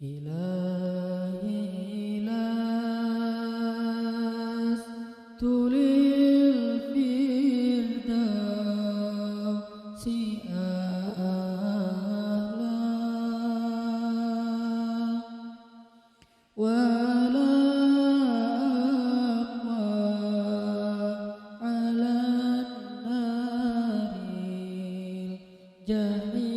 إلهي لست للفردوس أهلا ولا أقوى على النار الجحيم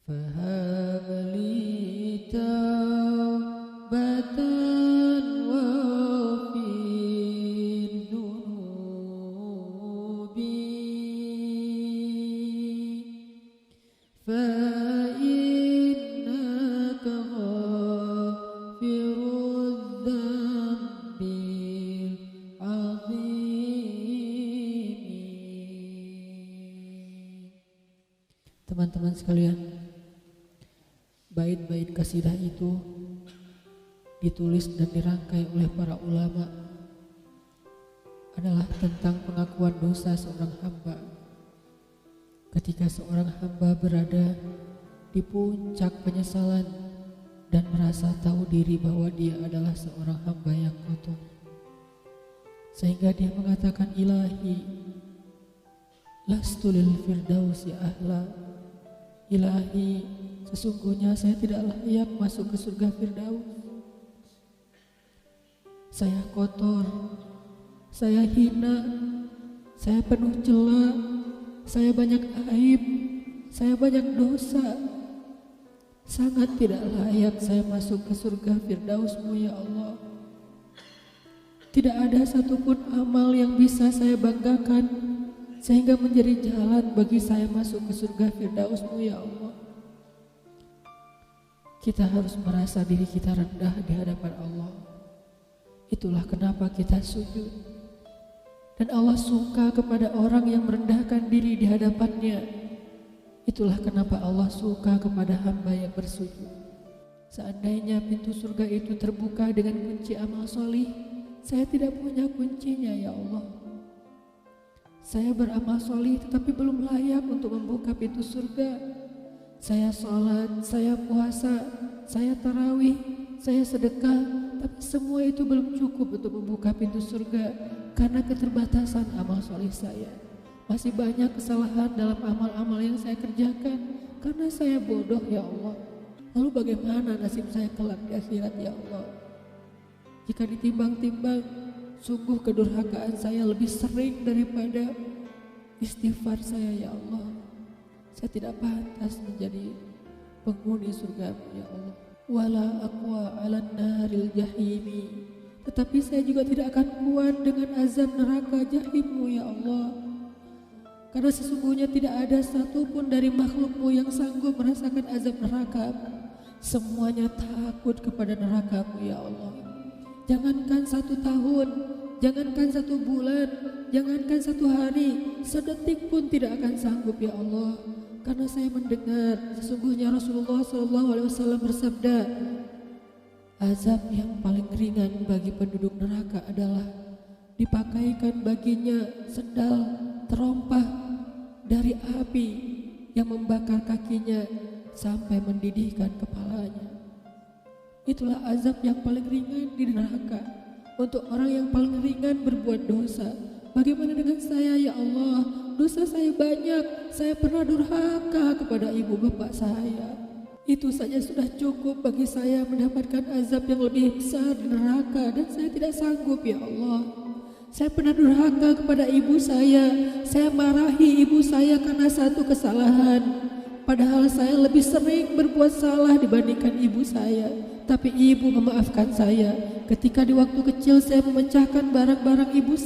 فهب لي توبة واغفر ذنوبي فإنك غافر الذنب العظيم. Teman-teman sekalian, bait-bait kasidah itu ditulis dan dirangkai oleh para ulama adalah tentang pengakuan dosa seorang hamba. Ketika seorang hamba berada di puncak penyesalan dan merasa tahu diri bahwa dia adalah seorang hamba yang kotor, sehingga dia mengatakan, Ilahi lastu lil firdausi ahla. Ilahi, sesungguhnya saya tidak layak masuk ke surga Firdaus. Saya kotor, saya hina, saya penuh cela, saya banyak aib, saya banyak dosa. Sangat tidak layak saya masuk ke surga Firdaus-Mu ya Allah. Tidak ada satupun amal yang bisa saya banggakan sehingga menjadi jalan bagi saya masuk ke surga Firdaus-Mu ya Allah. Kita harus merasa diri kita rendah di hadapan Allah. Itulah kenapa kita sujud. Dan Allah suka kepada orang yang merendahkan diri di hadapannya. Itulah kenapa Allah suka kepada hamba yang bersujud. Seandainya pintu surga itu terbuka dengan kunci amal solih, saya tidak punya kuncinya ya Allah. Saya beramal solih tetapi belum layak untuk membuka pintu surga. Saya sholat, saya puasa, saya tarawih, saya sedekah, tapi semua itu belum cukup untuk membuka pintu surga karena keterbatasan amal solih saya. Masih banyak kesalahan dalam amal-amal yang saya kerjakan karena saya bodoh ya Allah. Lalu bagaimana nasib saya kelak di akhirat ya Allah? Jika ditimbang-timbang, sungguh kedurhakaan saya lebih sering daripada istighfar saya ya Allah. Saya tidak pantas menjadi penghuni surga ya Allah. Wala aqwa 'alan naril jahimi. Tetapi saya juga tidak akan kuat dengan azab neraka jahim-Mu ya Allah. Karena sesungguhnya tidak ada satupun dari makhluk-Mu yang sanggup merasakan azab neraka. Semuanya takut kepada neraka-Mu ya Allah. Jangankan 1 tahun, jangankan 1 bulan, jangankan 1 hari, sedetik pun tidak akan sanggup ya Allah. Karena saya mendengar sesungguhnya Rasulullah SAW bersabda, azab yang paling ringan bagi penduduk neraka adalah dipakaikan baginya sendal terompah dari api yang membakar kakinya sampai mendidihkan kepalanya. Itulah azab yang paling ringan di neraka untuk orang yang paling ringan berbuat dosa. Bagaimana dengan saya ya Allah? Dosa saya banyak, saya pernah durhaka kepada ibu bapak saya. Itu saja sudah cukup bagi saya mendapatkan azab yang lebih besar di neraka, dan saya tidak sanggup ya Allah. Saya pernah durhaka kepada ibu saya marahi ibu saya karena satu kesalahan. Padahal saya lebih sering berbuat salah dibandingkan ibu saya. Tapi ibu memaafkan saya. Ketika di waktu kecil saya memecahkan barang-barang ibu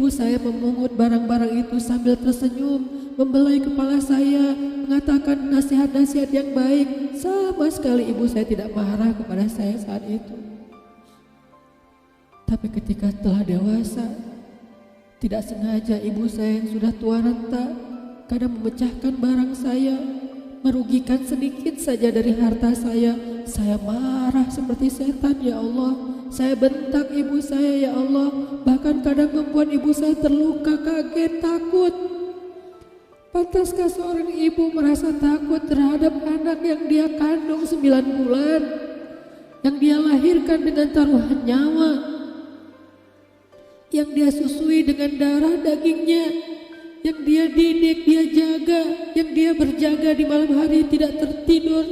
saya memungut barang-barang itu sambil tersenyum, membelai kepala saya, mengatakan nasihat-nasihat yang baik. Sama sekali ibu saya tidak marah kepada saya saat itu. Tapi ketika telah dewasa, tidak sengaja ibu saya yang sudah tua renta kadang memecahkan barang saya, merugikan sedikit saja dari harta saya marah seperti setan ya Allah. Saya bentak ibu saya ya Allah, bahkan kadang membuat ibu saya terluka, kaget, takut. Pantaskah seorang ibu merasa takut terhadap anak yang dia kandung 9 bulan, yang dia lahirkan dengan taruhan nyawa, yang dia susui dengan darah dagingnya, yang dia didik, dia jaga, yang dia berjaga di malam hari tidak tertidur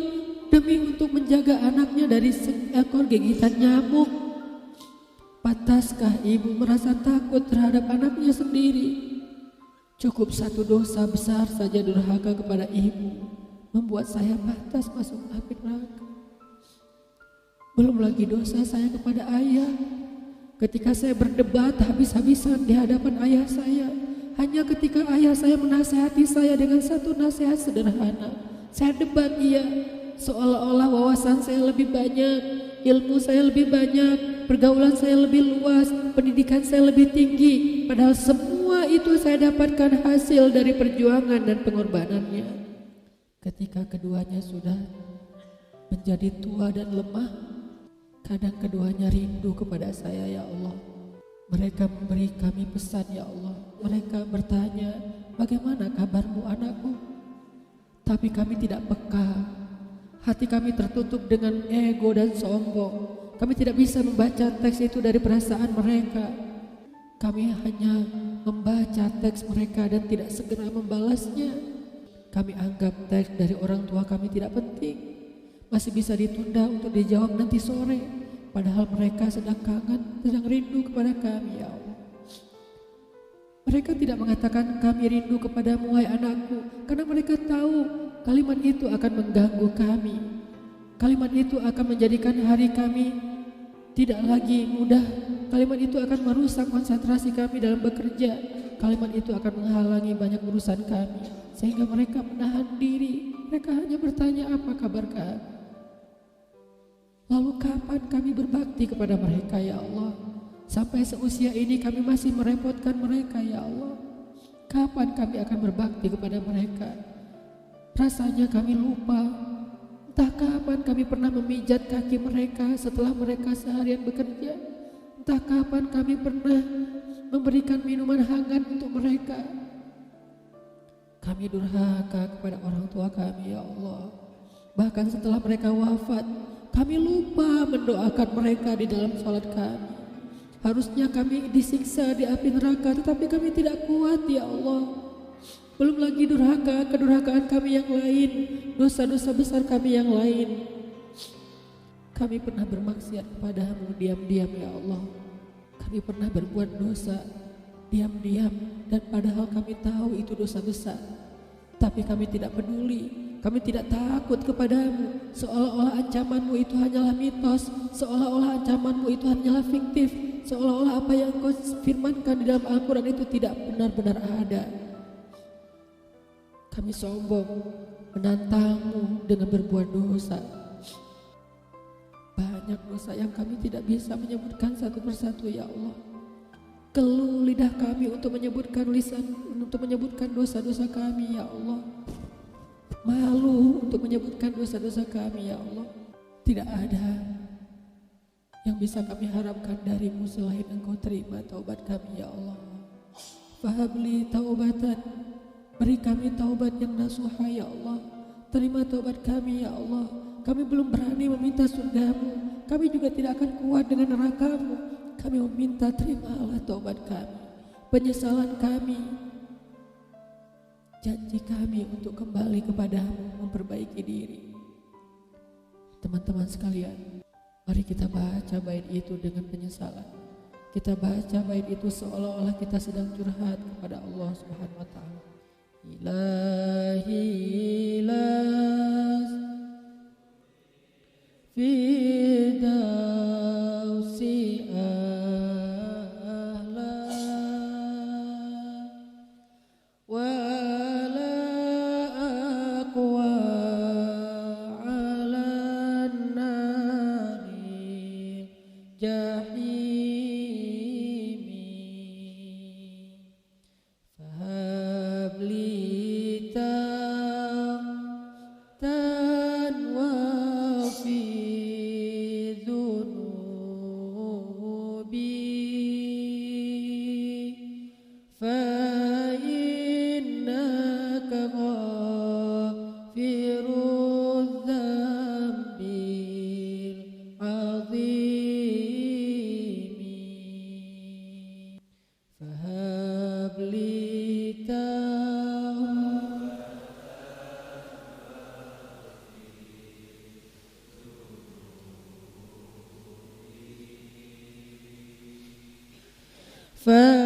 demi untuk menjaga anaknya dari seekor gigitan nyamuk? Pantaskah ibu merasa takut terhadap anaknya sendiri? Cukup satu dosa besar saja durhaka kepada ibu membuat saya pantas masuk api neraka. Belum lagi dosa saya kepada ayah. Ketika saya berdebat habis-habisan di hadapan ayah saya, hanya ketika ayah saya menasihati saya dengan satu nasihat sederhana, saya debat ia, seolah-olah wawasan saya lebih banyak, ilmu saya lebih banyak, pergaulan saya lebih luas, pendidikan saya lebih tinggi. Padahal semua itu saya dapatkan hasil dari perjuangan dan pengorbanannya. Ketika keduanya sudah menjadi tua dan lemah, kadang keduanya rindu kepada saya, ya Allah. Mereka memberi kami pesan, ya Allah. Mereka bertanya, bagaimana kabarmu anakku? Tapi kami tidak peka. Hati kami tertutup dengan ego dan sombong. Kami tidak bisa membaca teks itu dari perasaan mereka. Kami hanya membaca teks mereka dan tidak segera membalasnya. Kami anggap teks dari orang tua kami tidak penting, masih bisa ditunda untuk dijawab nanti sore. Padahal mereka sedang kangen, sedang rindu kepada kami, ya Allah. Mereka tidak mengatakan kami rindu kepadamu, wahai anakku, karena mereka tahu kalimat itu akan mengganggu kami. Kalimat itu akan menjadikan hari kami tidak lagi mudah. Kalimat itu akan merusak konsentrasi kami dalam bekerja. Kalimat itu akan menghalangi banyak urusan kami, sehingga mereka menahan diri. Mereka hanya bertanya, apa kabar kami? Lalu kapan kami berbakti kepada mereka, ya Allah? Sampai seusia ini kami masih merepotkan mereka, ya Allah. Kapan kami akan berbakti kepada mereka? Rasanya kami lupa. Entah kapan kami pernah memijat kaki mereka setelah mereka seharian bekerja. Entah kapan kami pernah memberikan minuman hangat untuk mereka. Kami durhaka kepada orang tua kami, ya Allah. Bahkan setelah mereka wafat, kami lupa mendoakan mereka di dalam salat kami. Harusnya kami disiksa di api neraka, tetapi kami tidak kuat, ya Allah. Belum lagi durhaka, kedurhakaan kami yang lain, dosa-dosa besar kami yang lain. Kami pernah bermaksiat kepadamu diam-diam, ya Allah. Kami pernah berbuat dosa diam-diam, dan padahal kami tahu itu dosa besar. Tapi kami tidak peduli, kami tidak takut kepadamu. Seolah-olah ancamanmu itu hanyalah mitos, seolah-olah ancamanmu itu hanyalah fiktif, seolah-olah apa yang engkau firmankan di dalam Al-Quran itu tidak benar-benar ada. Kami sombong menantangmu dengan berbuat dosa. Banyak dosa yang kami tidak bisa menyebutkan satu persatu, ya Allah. Keluh lidah kami untuk menyebutkan dosa-dosa kami, ya Allah. Malu untuk menyebutkan dosa-dosa kami, ya Allah. Tidak ada yang bisa kami harapkan darimu selain engkau terima taubat kami, ya Allah. Fahabli taubatan, beri kami taubat yang nasuha, ya Allah. Terima taubat kami, ya Allah. Kami belum berani meminta surgamu, kami juga tidak akan kuat dengan nerakamu. Kami meminta terimalah taubat kami, penyesalan kami, janji kami untuk kembali kepadamu, memperbaiki diri. Teman-teman sekalian, mari kita baca bait itu dengan penyesalan. Kita baca bait itu seolah-olah kita sedang curhat kepada Allah Subhanahu wa Ta'ala. Ilahi ilas Fidausi ahla wala aqwa ala nari jahimi fahabli Fa